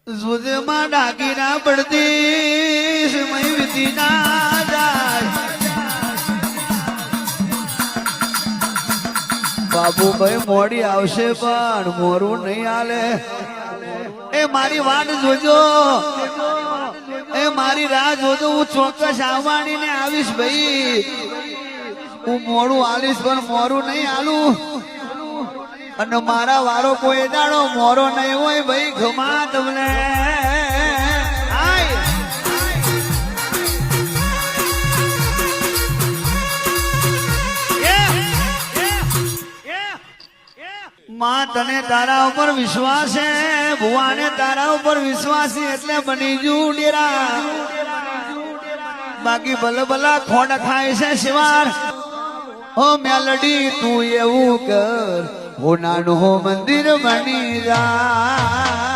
સુધમાં ડાકી ના પડતી સમય વીતી ના જાય બાબુભાઈ મોડી આવશે પણ મોરું નહીં હાલે એ મારી વાટ જોજો એ મારી રાહ જોજો હું ચોક્કસ આવવાની ને આવીશ ભાઈ હું મોડું હાલીશ પણ મોરું નહીં હાલું અને મારા વારો કોઈ દાડો મોરો નહીં હોય ભાઈ ઘમા તમને માં તને તારા ઉપર વિશ્વાસ છે ભુવાને તારા ઉપર વિશ્વાસ છે એટલે બની જુ ડેરા બાકી ભલે ભલા ખોડ ખાય છે શિવાર ઓ મેલડી તું એવું કર હોનાનું મંદિર બની જા